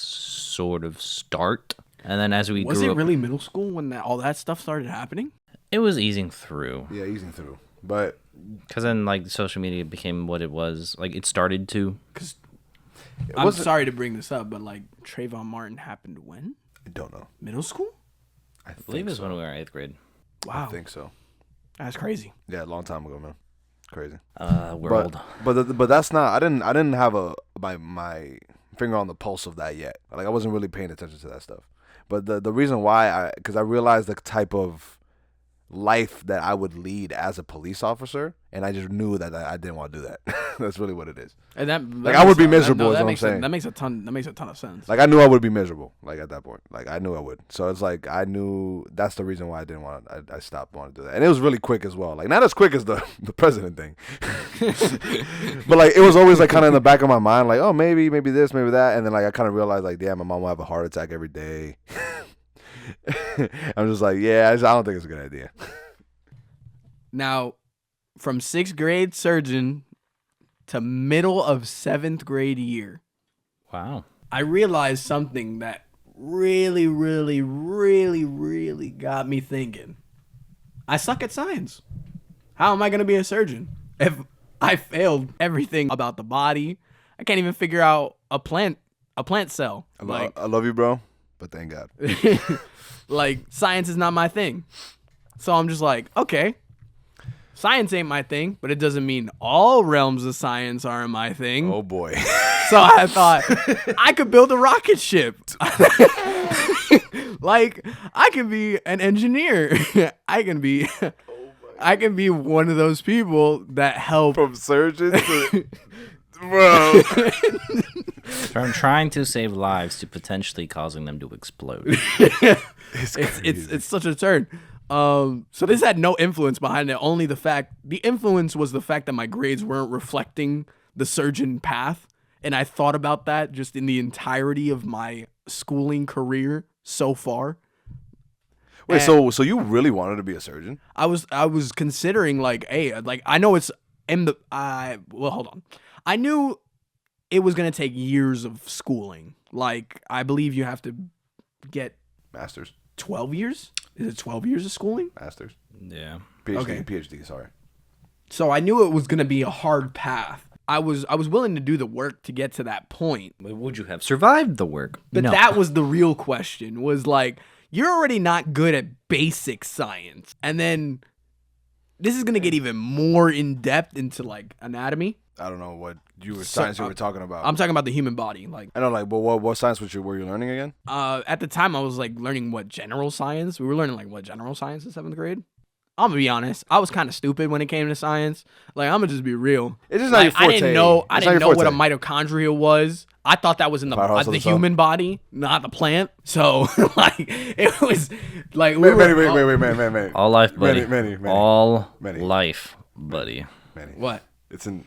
sort of start. And then as we
Was
grew
it
up,
really middle school when all that stuff started happening?
it was easing through.
Yeah, easing through. But
Because then like social media became what it was. Like it started to.
Because
it
I'm
wasn't-
sorry to bring this up, but like Trayvon Martin happened when?
I don't know.
Middle school?
I
I believe it was
so.
when we were in 8th grade.
Wow.
I think so.
That's crazy.
Yeah, a long time ago, man. Crazy.
World.
But that's not. I didn't have my finger on the pulse of that yet. Like I wasn't really paying attention to that stuff. But the reason why because I realized the type of life that I would lead as a police officer, and I just knew that I didn't want to do that. That's really what it is.
And that
Like, I would be miserable, is
that
what I'm
makes
saying.
That makes a ton of sense.
Like I knew I would be miserable. Like at that point, like I knew I would. So it's like I knew that's the reason why I didn't want. I stopped wanting to do that, and it was really quick as well. Like not as quick as the president thing, but like it was always like kind of in the back of my mind, like oh maybe this, maybe that, and then like I kind of realized like damn, my mom will have a heart attack every day. I'm just like I don't think it's a good idea.
Now, from 6th grade surgeon to middle of 7th grade year,
Wow.
I realized something that really, really, really, really got me thinking. I suck at science. How am I going to be a surgeon if I failed everything about the body? I can't even figure out a plant cell.
I love you, bro, but thank God.
Like science is not my thing. So I'm just like, okay, science ain't my thing, but it doesn't mean all realms of science aren't my thing.
Oh boy.
So I thought I could build a rocket ship. Like I can be an engineer. I can be one of those people that help.
From surgeon to bro.
From trying to save lives to potentially causing them to explode.
It's such a turn. So this had no influence behind it. Only the influence was the fact that my grades weren't reflecting the surgeon path. And I thought about that just in the entirety of my schooling career so far.
Wait,
And
so you really wanted to be a surgeon?
I was considering like, hey, like I know it's well, hold on. I knew it was gonna take years of schooling. Like I believe you have to get
Masters.
12 years. Is it 12 years of schooling?
Masters.
Yeah.
PhD.
Okay.
PhD. Sorry.
So I knew it was gonna be a hard path. I was willing to do the work to get to that point.
But would you have survived the work?
But
No.
that was the real question. Was like, you're already not good at basic science, and then this is gonna get even more in depth into like anatomy.
I don't know what
So,
science you were talking about.
I'm talking about the human body. Like,
I know, like, but what science were you learning again?
at the time, I was like learning what general science. We were learning like what general science in 7th grade. I'm gonna be honest. I was kind of stupid when it came to science. Like, I'm gonna just be real.
It's just not
Like,
your forte.
I didn't know
It's not your
what a
forte.
mitochondria was. I thought that was in
Powerhouse of
the
the cell.
human body, not the plant. So like, it was like we
Wait,
were
man.
All life, buddy.
Many.
All
Many.
life, buddy.
Manny.
What?
It's in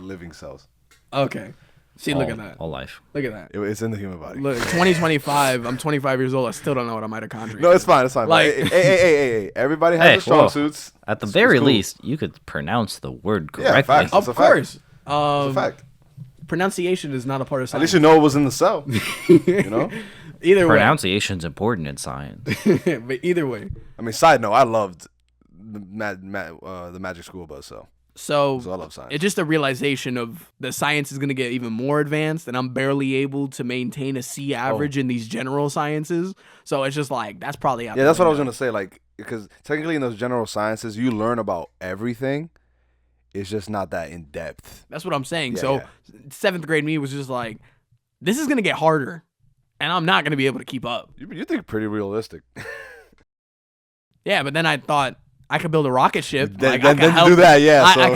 living cells.
Okay. See, look at that.
All life.
Look at that.
It's in the human body.
Look, 2025. I'm 25 years old. I still don't know what a mitochondria.
No,
is.
it's fine. It's fine.
Like-
hey. Everybody has
Hey,
their strong
whoa.
suits.
At the
It's
very
cool.
least, you could pronounce the word
Yeah,
correctly.
facts.
Of
It's a fact.
course.
It's a fact.
Pronunciation is not a part of
At
science.
least you know it was in the cell. You know.
Either way.
Pronunciation's important in science.
But either way.
I mean, side note, I loved the Magic School Bus, so
So
I love science.
it's just a realization of the science is going to get even more advanced, and I'm barely able to maintain a C average in these general sciences. So it's just like, that's probably out
Yeah,
the
that's what I was
window.
gonna say. Like, because technically in those general sciences, you learn about everything. It's just not that in depth.
That's what I'm saying.
Yeah,
So
yeah.
7th grade me was just like, this is going to get harder, and I'm not going to be able to keep up.
You think pretty realistic.
Yeah, but then I thought I could build a rocket ship.
Then-
like,
then-
I could
then you
help,
do that, yeah,
I
so-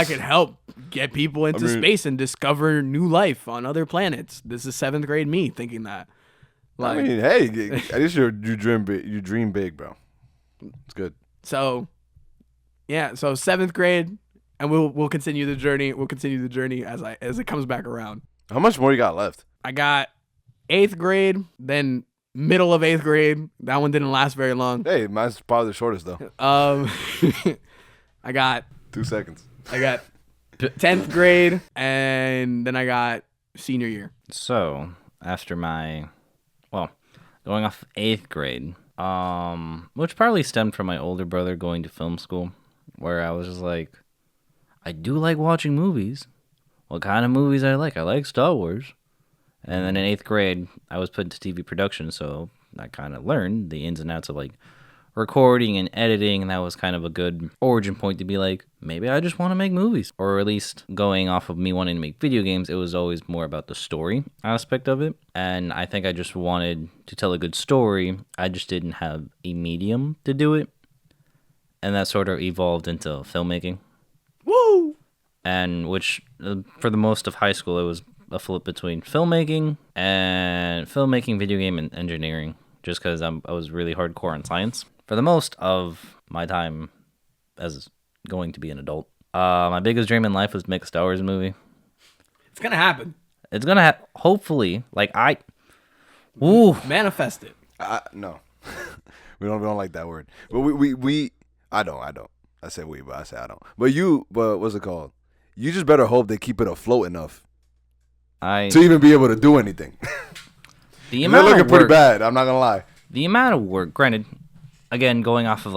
could help get people into
mean-
space and discover new life on other planets. This is 7th grade me thinking that. Like,
I mean, hey, at least you dream big. You dream big, bro. It's good.
so, yeah. So 7th grade, and we'll continue the journey. We'll continue the journey as it comes back around.
How much more you got left?
I got 8th grade, then middle of 8th grade. That one didn't last very long.
Hey, mine's probably the shortest though.
I got
2 seconds.
10th grade, and then I got senior year.
So, after going off 8th grade, which probably stemmed from my older brother going to film school, where I was just like, I do like watching movies. What kind of movies I like? I like Star Wars. And then in 8th grade, I was put into TV production, so I kind of learned the ins and outs of like recording and editing, and that was kind of a good origin point to be like, maybe I just want to make movies. Or at least going off of me wanting to make video games, it was always more about the story aspect of it. And I think I just wanted to tell a good story. I just didn't have a medium to do it. And that sort of evolved into filmmaking.
Woo!
And which, for the most of high school, it was a flip between filmmaking, video game, and engineering, just because I was really hardcore on science for the most of my time as going to be an adult. My biggest dream in life was to make a Star Wars movie.
It's gonna happen.
It's gonna hopefully, ooh,
Manifest it.
No, we don't like that word. But we I don't. I say we, but I say I don't. But what's it called? You just better hope they keep it afloat enough to even be able to do anything.
the
They're
amount
looking
of
pretty
work,
bad. I'm not gonna lie.
the amount of work. Granted, again, going off of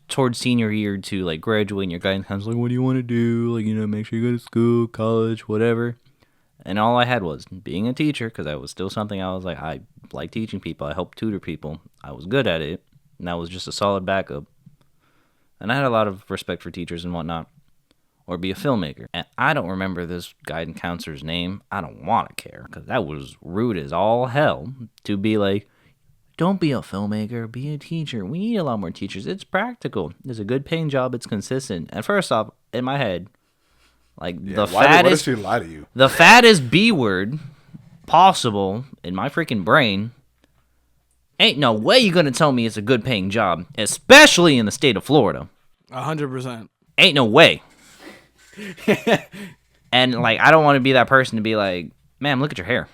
towards senior year to graduating, your guidance counselor, what do you want to do? Make sure you go to school, college, whatever. And all I had was being a teacher, because I was still something I was like, I like teaching people. I help tutor people. I was good at it. And that was just a solid backup. And I had a lot of respect for teachers and whatnot. Or be a filmmaker. And I don't remember this guidance counselor's name. I don't want to care, because that was rude as all hell to be like, don't be a filmmaker, be a teacher. We need a lot more teachers. It's practical. It's a good paying job. It's consistent. And first off, in my head, like
Why does she lie to you?
the fattest B word possible in my freaking brain, ain't no way you're gonna tell me it's a good paying job, especially in the state of Florida.
100%.
Ain't no way. And like, I don't want to be that person to be like, ma'am, look at your hair.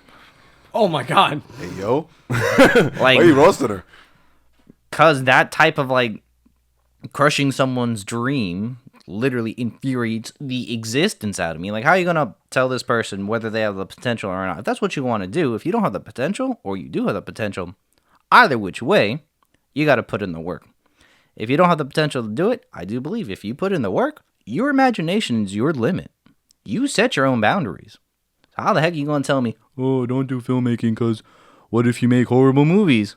Oh my God.
Hey, yo.
Like,
Why you roasted her?
cause that type of like crushing someone's dream literally infuriates the existence out of me. Like, how are you gonna tell this person whether they have the potential or not? If that's what you want to do, if you don't have the potential or you do have the potential, either which way, you got to put in the work. If you don't have the potential to do it, I do believe if you put in the work, your imagination is your limit. You set your own boundaries. How the heck are you going to tell me, oh, don't do filmmaking because what if you make horrible movies?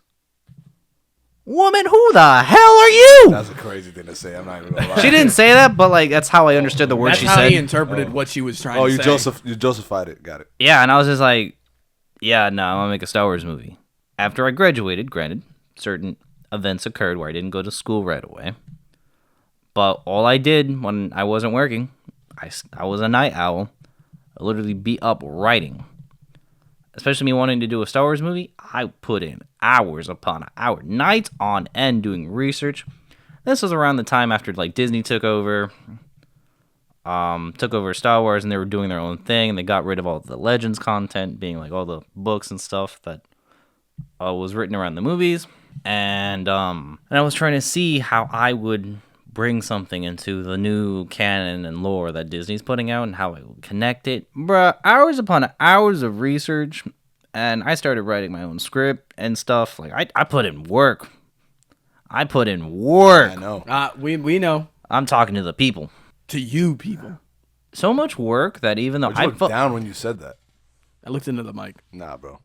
Woman, who the hell are you?
That's a crazy thing to say. I'm not even gonna lie.
She didn't say that, but like that's how I understood the word
That's
she
how
said.
he interpreted what she was trying
Oh,
to
you
say.
you Josephified it. Got it.
Yeah, and I was just like, yeah, no, I'm going to make a Star Wars movie. After I graduated, granted, certain events occurred where I didn't go to school right away. But all I did when I wasn't working, I was a night owl. I literally be up writing. Especially me wanting to do a Star Wars movie, I put in hours upon hours, nights on end doing research. This was around the time after like Disney took over Star Wars, and they were doing their own thing, and they got rid of all the Legends content, being like all the books and stuff that was written around the movies. And I was trying to see how I would bring something into the new canon and lore that Disney's putting out and how I would connect it. Bruh, hours upon hours of research, and I started writing my own script and stuff. Like, I put in work. I
know.
We know.
I'm talking to the people.
To you people.
So much work that even though
Did you look down when you said that?
I looked into the mic.
Nah, bro.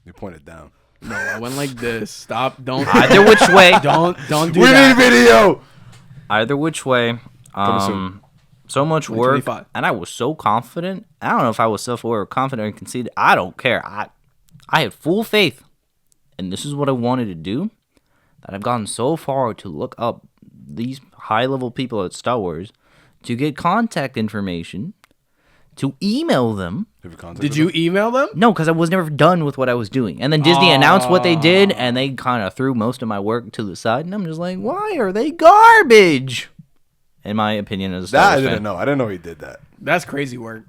You pointed down.
No, I went like this. Stop. Don't.
Either which way.
Don't do
We
that.
need video.
Either which way.
soon.
So much work,
2025.
and I was so confident. I don't know if I was self-aware or confident or conceited. I don't care. I had full faith, and this is what I wanted to do. That I've gone so far to look up these high-level people at Star Wars, to get contact information, to email them.
Have you contacted
Did you
them?
email them?
No, because I was never done with what I was doing. And then Disney announced what they did, and they kind of threw most of my work to the side. And I'm just like, why are they garbage? In my opinion, as a Star
That I
Wars
didn't
fan.
know. I didn't know he did that.
That's crazy work.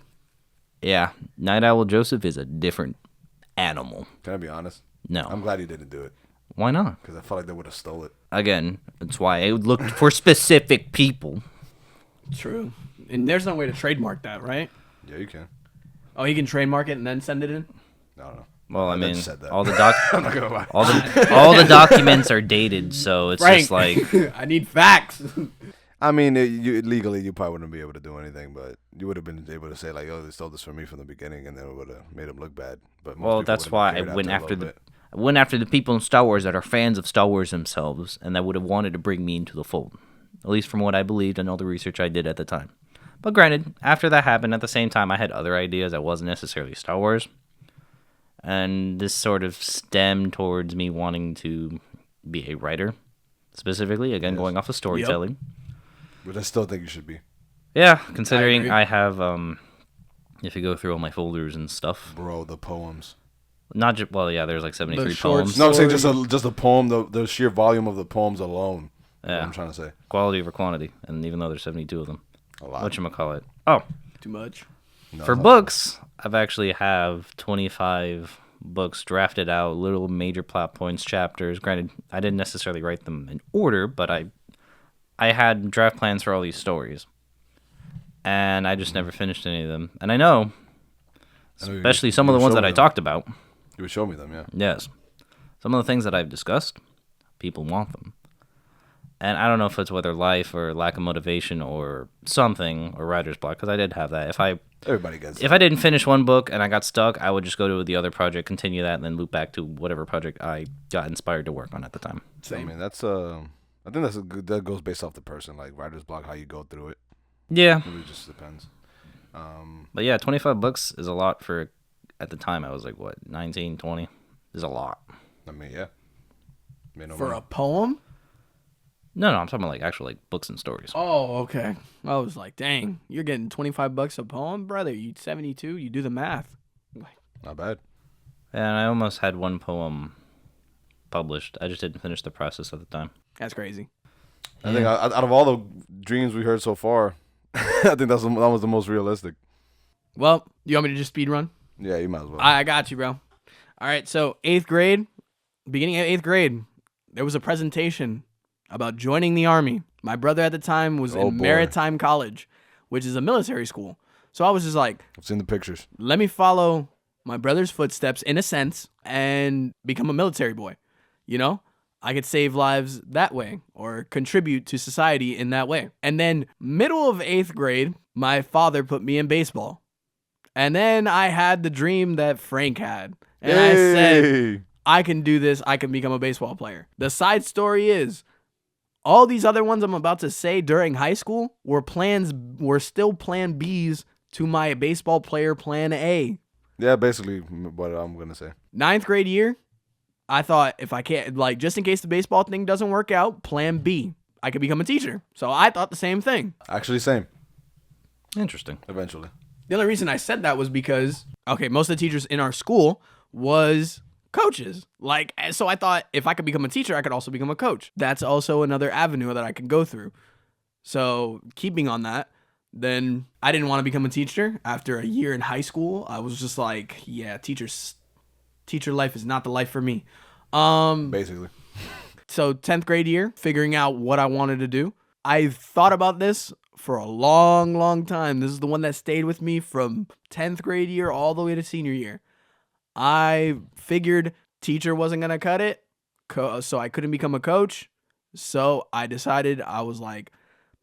Yeah, Night Owl Joseph is a different animal.
Can I be honest?
No.
I'm glad he didn't do it
Why not?
because I felt like they would have stole it.
Again, that's why I looked for specific people.
True. And there's no way to trademark that, right?
Yeah, you can.
Oh, he can trademark it and then send it in?
I don't know.
Well, I
I
mean,
just said that.
all the
I'm not gonna lie.
all the documents are dated, so it's
Frank,
just like
I need facts.
I mean, legally, you probably wouldn't be able to do anything, but you would have been able to say like, "Oh, they stole this from me from the beginning," and then it would have made them look bad. But most
well,
people
that's
would've
why I
cared
went
a
after
little
the
bit.
I went after the people in Star Wars that are fans of Star Wars themselves, and that would have wanted to bring me into the fold, at least from what I believed and all the research I did at the time. But granted, after that happened, at the same time, I had other ideas that wasn't necessarily Star Wars. And this sort of stemmed towards me wanting to be a writer, specifically, again, going off of storytelling.
Which I still think you should be,
Yeah, considering
agree.
I have, if you go through all my folders and stuff,
bro. The poems.
not just, well, yeah, there's like 73
short
poems.
No, I'm saying
Story.
just a poem. The sheer volume of the poems alone. That's
Yeah.
what I'm trying to say.
Quality over quantity, and even though there's 72 of them.
A lot.
Whatchamacallit. Oh,
Too much.
No,
for
no.
books, I've actually have 25 books drafted out, little major plot points, chapters. Granted, I didn't necessarily write them in order, but I had draft plans for all these stories. And I just never finished any of them. And I know,
I know you-
especially some of
you
the ones
showed
that
me
I
them.
talked about.
You would show me them, yeah.
Yes. Some of the things that I've discussed, people want them. And I don't know if it's whether life or lack of motivation or something, or writer's block, because I did have that. If I
Everybody gets
If I didn't finish one book and I got stuck, I would just go to the other project, continue that, and then loop back to whatever project I got inspired to work on at the time.
I mean, that's I think that's a good. That goes based off the person, like writer's block, how you go through it.
Yeah.
It really just depends.
But yeah, 25 books is a lot for, at the time, I was like, what, 19, 20? Is a lot.
I mean, yeah.
For a poem?
No, I'm talking about like actual like books and stories.
Oh, okay. I was like, dang, you're getting $25 a poem, brother. You 72. You do the math.
Not bad.
And I almost had one poem published. I just didn't finish the process at the time.
That's crazy.
I think out of all the dreams we heard so far, I think that was the most realistic.
Well, you want me to just speed run?
Yeah, you might as well.
I got you, bro. All right, so 8th grade, beginning of 8th grade, there was a presentation about joining the Army. My brother at the time was in
boy.
Maritime College, which is a military school. So I was just like,
I've seen the pictures.
let me follow my brother's footsteps in a sense and become a military boy. You know, I could save lives that way or contribute to society in that way. And then middle of 8th grade, my father put me in baseball. And then I had the dream that Frank had. And I said, I can do this. I can become a baseball player. The side story is all these other ones I'm about to say during high school were still plan Bs to my baseball player plan A.
Yeah, basically what I'm going to say.
9th grade year, I thought if I can't, like, just in case the baseball thing doesn't work out, plan B, I could become a teacher. So I thought the same thing.
Actually, same.
Interesting.
Eventually.
The only reason I said that was because, okay, most of the teachers in our school was coaches. Like, so I thought if I could become a teacher, I could also become a coach. That's also another avenue that I can go through. So keeping on that, then I didn't want to become a teacher. After a year in high school, I was just like, yeah, teacher life is not the life for me.
Basically.
So 10th grade year, figuring out what I wanted to do. I thought about this for a long, long time. This is the one that stayed with me from 10th grade year all the way to senior year. I figured teacher wasn't going to cut it, so I couldn't become a coach. So I decided, I was like,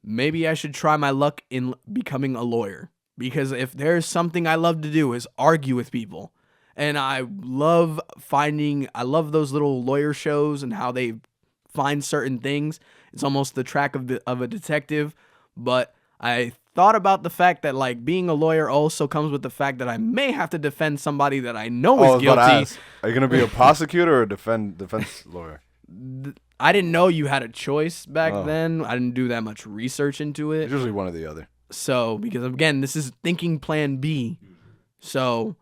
maybe I should try my luck in becoming a lawyer. Because if there's something I love to do is argue with people. And I love those little lawyer shows and how they find certain things. It's almost the track of a detective. But I thought about the fact that, like, being a lawyer also comes with the fact that I may have to defend somebody that I know is guilty.
Are you going to be a prosecutor or a defense lawyer?
I didn't know you had a choice back then. I didn't do that much research into it.
It's usually one or the other.
So, because again, this is thinking plan B. So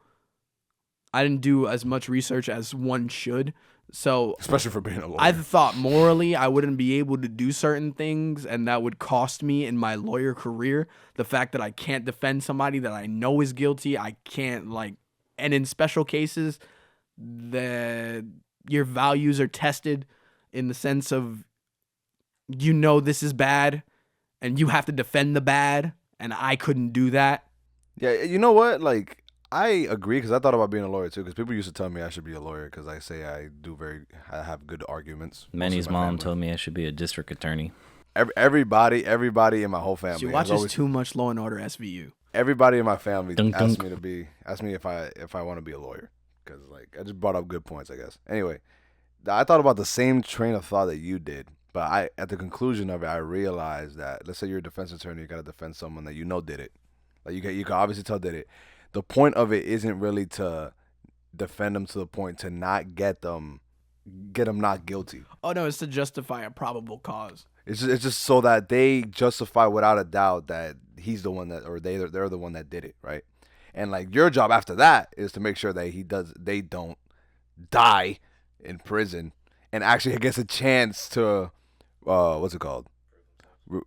I didn't do as much research as one should. So
especially for being a lawyer.
I thought morally I wouldn't be able to do certain things, and that would cost me in my lawyer career. The fact that I can't defend somebody that I know is guilty, I can't, like, and in special cases, your values are tested in the sense of, you know, this is bad, and you have to defend the bad, and I couldn't do that.
Yeah, you know what? Like, I agree, because I thought about being a lawyer too. Because people used to tell me I should be a lawyer because I say I have good arguments.
Manny's mom told me I should be a district attorney.
Everybody in my whole family.
She watches too much Law and Order SVU.
Everybody in my family
Dunk,
asked
dunk.
me if I want to be a lawyer, because, like, I just brought up good points, I guess. Anyway, I thought about the same train of thought that you did, but at the conclusion of it, I realized that, let's say you're a defense attorney, you got to defend someone that you know did it. Like, you can obviously tell did it. The point of it isn't really to defend them to the point to not get them not guilty.
Oh no, it's to justify a probable cause.
It's just so that they justify without a doubt that he's the one that, or they're the one that did it, right? And, like, your job after that is to make sure that they don't die in prison and actually gets a chance to what's it called?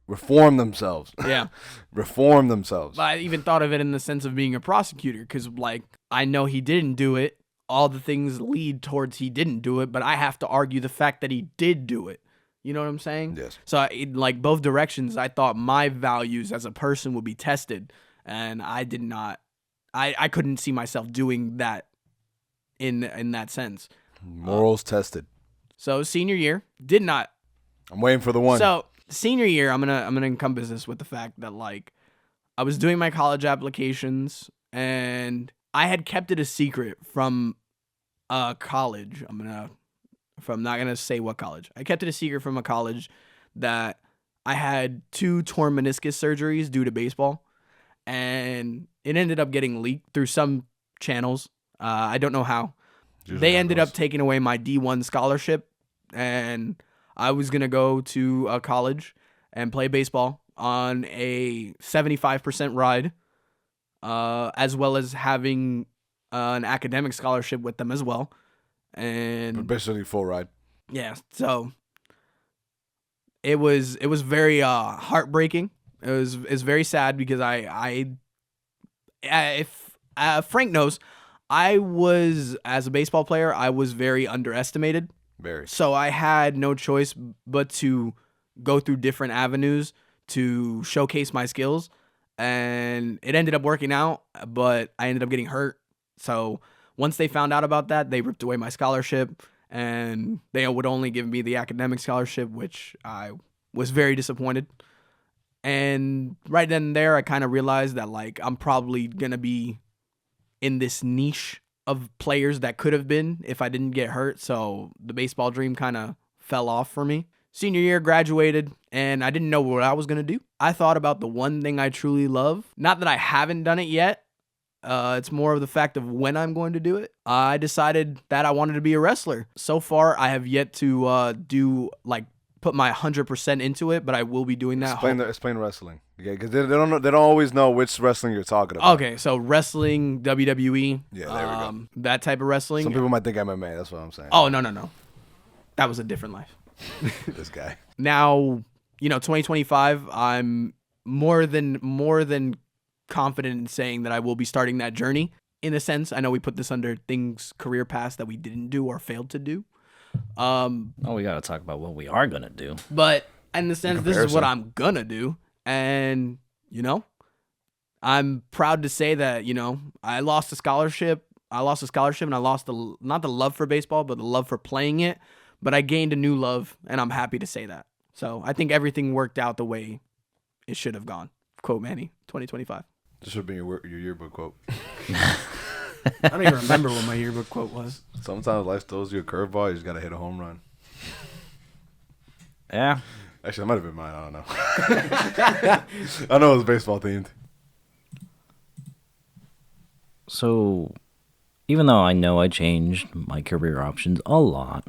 Reform themselves.
Yeah.
Reform themselves.
But I even thought of it in the sense of being a prosecutor, because, like, I know he didn't do it. All the things lead towards he didn't do it, but I have to argue the fact that he did do it. You know what I'm saying?
Yes.
So, like, both directions, I thought my values as a person would be tested, and I did not. I couldn't see myself doing that in that sense.
Morals tested.
So, senior year, did not.
I'm waiting for the one.
So, senior year, I'm gonna encompass this with the fact that, like, I was doing my college applications, and I had kept it a secret from college. I'm not gonna say what college. I kept it a secret from a college that I had 2 torn meniscus surgeries due to baseball, and it ended up getting leaked through some channels. I don't know how.
Usually
They
how it
ended
goes.
up taking away my D1 scholarship, and I was gonna go to a college and play baseball on a 75% ride, as well as having an academic scholarship with them as well.
But
And
basically full ride.
yeah, so it was very heartbreaking. It's very sad because if Frank knows, I was, as a baseball player, I was very underestimated.
Very.
So I had no choice but to go through different avenues to showcase my skills, and it ended up working out, but I ended up getting hurt. So once they found out about that, they ripped away my scholarship, and they would only give me the academic scholarship, which I was very disappointed. And right then and there, I kind of realized that, like, I'm probably gonna be in this niche of players that could have been if I didn't get hurt. So the baseball dream kind of fell off for me. Senior year, graduated, and I didn't know what I was going to do. I thought about the one thing I truly love. Not that I haven't done it yet. It's more of the fact of when I'm going to do it. I decided that I wanted to be a wrestler. So far, I have yet to put my 100% into it, but I will be doing that.
Explain wrestling. Yeah, because they don't know, they don't always know which wrestling you're talking about.
Okay, so wrestling, WWE.
Yeah, there we go.
That type of wrestling.
Some people might think MMA. That's what I'm saying.
Oh, no. That was a different life.
This guy.
Now, 2025, I'm more than confident in saying that I will be starting that journey. In a sense, I know we put this under things, career paths that we didn't do or failed to do.
Oh, we got to talk about what we are going to do.
But in the sense, this is what
comparison.
I'm gonna do. And, I'm proud to say that, I lost a scholarship. And I lost not the love for baseball, but the love for playing it. But I gained a new love, and I'm happy to say that. So I think everything worked out the way it should have gone. Quote Manny, 2025.
This should be your yearbook quote.
I don't even remember what my yearbook quote was.
Sometimes life throws you a curveball. You just got to hit a home run.
Yeah.
Actually, that might have been mine. I don't know. I know it was baseball themed.
So, even though I know I changed my career options a lot,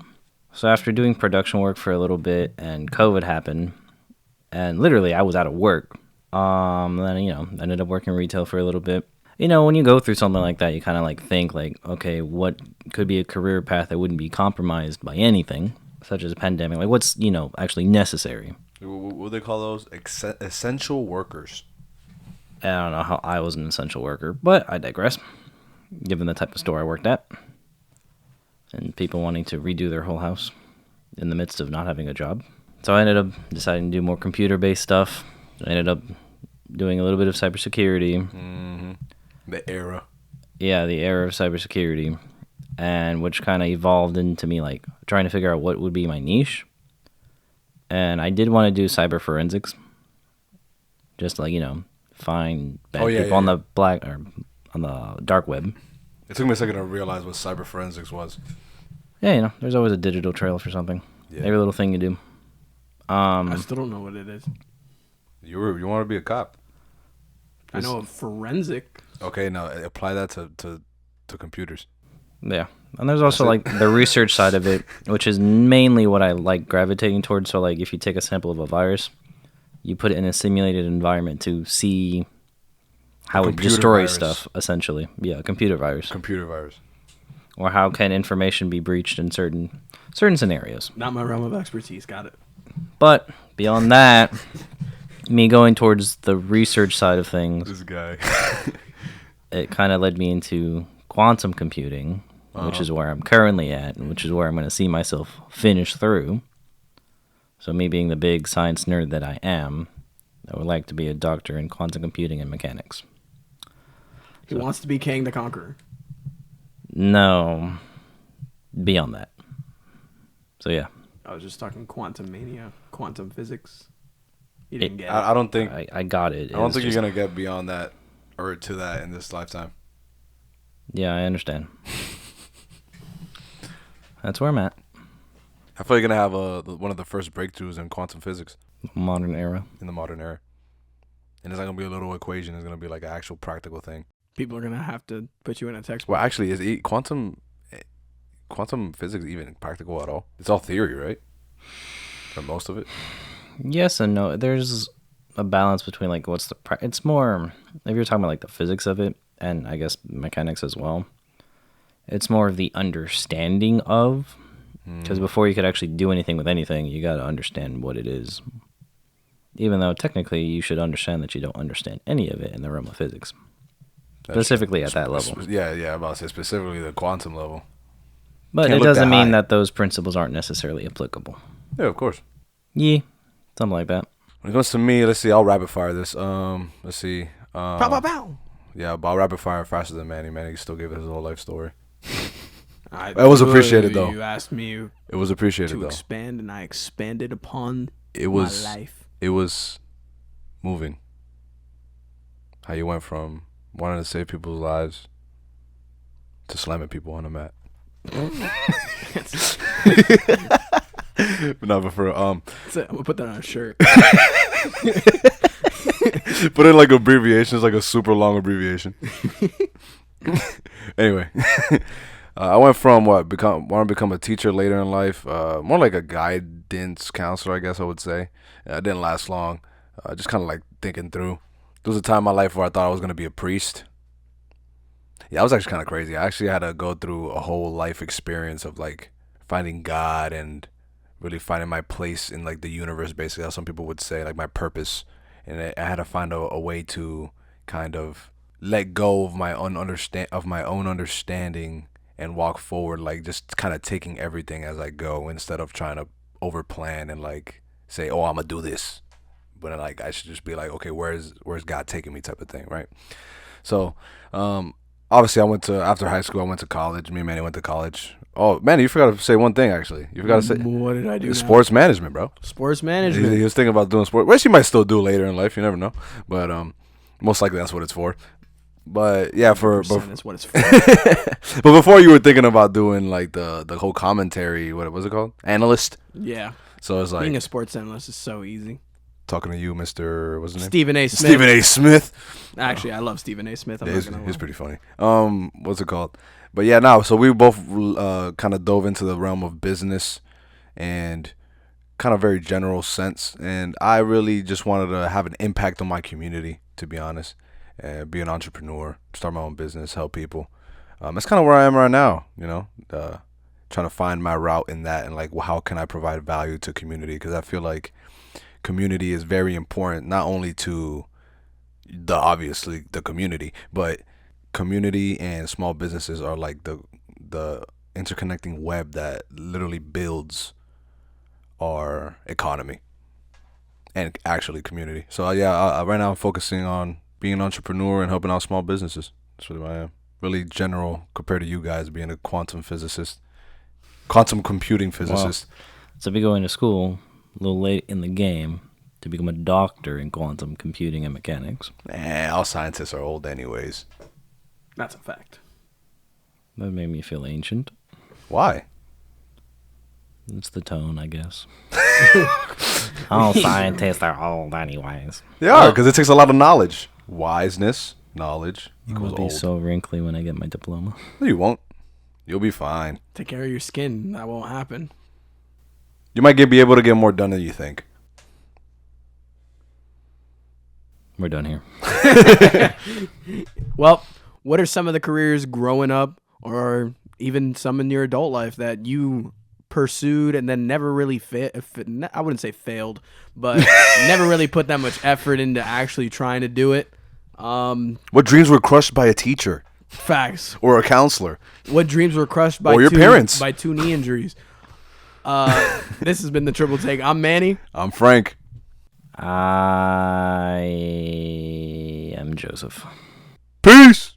so after doing production work for a little bit and COVID happened, and literally I was out of work, then, ended up working retail for a little bit. When you go through something like that, you kind of think okay, what could be a career path that wouldn't be compromised by anything, such as a pandemic? Like, what's, actually necessary?
What do they call those? Essential workers.
I don't know how I was an essential worker, but I digress, given the type of store I worked at and people wanting to redo their whole house in the midst of not having a job. So I ended up deciding to do more computer-based stuff. I ended up doing a little bit of cybersecurity.
Mm-hmm. The era.
Yeah, the era of cybersecurity, and which kind of evolved into me trying to figure out what would be my niche. And I did want to do cyber forensics, just find bad people on the black or on the dark web.
It took me a second to realize what cyber forensics was.
Yeah, there's always a digital trail for something.
Yeah.
Every little thing you do.
I still don't know what it is.
You want to be a cop.
I know of forensic.
Okay, now apply that to computers.
Yeah. And there's also the research side of it, which is mainly what I like gravitating towards. So if you take a sample of a virus, you put it in a simulated environment to see how it destroys stuff, essentially. Yeah, a computer virus.
Computer virus.
Or how can information be breached in certain scenarios.
Not my realm of expertise. Got it.
But beyond that, me going towards the research side of things,
This guy.
it kind of led me into quantum computing, which is where I'm currently at, and which is where I'm going to see myself finish through. So me being the big science nerd that I am, I would like to be a doctor in quantum computing and mechanics.
He wants to be Kang the Conqueror.
No, beyond that. So yeah.
I was just talking quantum mania, quantum physics. You didn't get it.
I don't think
I got it.
I don't think you're gonna get beyond that or to that in this lifetime.
Yeah, I understand. That's where I'm at.
I feel you're gonna have one of the first breakthroughs in quantum physics
Modern era.
in the modern era, and it's not gonna be a little equation. It's gonna be like an actual practical thing.
People are gonna have to put you in a textbook.
Well, actually, is quantum physics even practical at all? It's all theory, right? For most of it.
Yes and no. There's a balance between like what's the it's more if you're talking about like the physics of it and I guess mechanics as well. It's more of the understanding of because before you could actually do anything with anything, you got to understand what it is. Even though technically you should understand that you don't understand any of it in the realm of physics. Specifically at that level.
Yeah, I'm about to say specifically the quantum level.
But
Can't
it
look
doesn't
that
mean
high.
that those principles aren't necessarily applicable.
Yeah, of course.
Yeah, something like that.
When it comes to me, let's see. I'll rapid fire this. Let's see.
Pow, pow, pow.
Yeah, but I'll rapid fire faster than Manny. Manny still gave his whole life story.
It
was appreciated, though.
You asked me
It was appreciated
to
though.
expand, and I expanded upon
It was
my life.
It was moving. How you went from wanting to save people's lives to slamming people on the mat. No, but for
I'm gonna put that on a shirt.
put in like abbreviations, like a super long abbreviation. Anyway, I went from want to become a teacher later in life, more like a guidance counselor, I guess I would say. It didn't last long. Just kind of like thinking through. There was a time in my life where I thought I was gonna be a priest. Yeah, I was actually kind of crazy. I actually had to go through a whole life experience of like finding God and really finding my place in like the universe, basically, how some people would say, like my purpose. And I had to find a way to kind of let go of my own understanding and walk forward, like just kind of taking everything as I go instead of trying to overplan and like say, oh, I'm gonna do this, but like I should just be like, okay, where's God taking me, type of thing, right? So obviously after high school I went to college. Me and Manny went to college. Oh, Manny, you forgot to say one thing, actually. You forgot to say
What did I do?
sports management, bro.
Sports management.
He was thinking about doing sport, which he might still do later in life. You never know, but most likely that's what it's for. But yeah,
That's what it's for.
but before you were thinking about doing like the whole commentary, what was it called? Analyst.
Yeah.
So it's like
Being a sports analyst is so easy.
talking to you, Mr. What's his name?
Stephen A. Smith.
Stephen A. Smith.
Actually, I love Stephen A. Smith. I'm
Yeah,
not gonna
he's
lie.
pretty funny. What's it called? But yeah, no. So we both kind of dove into the realm of business and kind of very general sense. And I really just wanted to have an impact on my community, to be honest, and be an entrepreneur, start my own business, help people. That's kind of where I am right now. You know, trying to find my route in that and like, well, how can I provide value to community? Because I feel like community is very important, not only to obviously the community, but community and small businesses are like the interconnecting web that literally builds our economy and actually community. So yeah, right now I'm focusing on being an entrepreneur and helping out small businesses. That's what I am. Really general compared to you guys being a quantum physicist, quantum computing physicist.
So be going to school a little late in the game to become a doctor in quantum computing and mechanics.
All scientists are old anyways.
That's a fact.
That made me feel ancient.
Why?
It's the tone, I guess. All scientists are old anyways.
They are, because it takes a lot of knowledge. Wiseness, knowledge equals
I'll be
old.
so wrinkly when I get my diploma.
No, you won't. You'll be fine.
Take care of your skin. That won't happen.
You might be able to get more done than you think.
We're done here.
Well, what are some of the careers growing up, or even some in your adult life, that you pursued and then never really I wouldn't say failed, but never really put that much effort into actually trying to do it?
What dreams were crushed by a teacher
Facts.
or a counselor?
What dreams were crushed by
Or your parents.
by two knee injuries? This has been the Triple Take. I'm Manny.
I'm Frank.
I am Joseph.
Peace.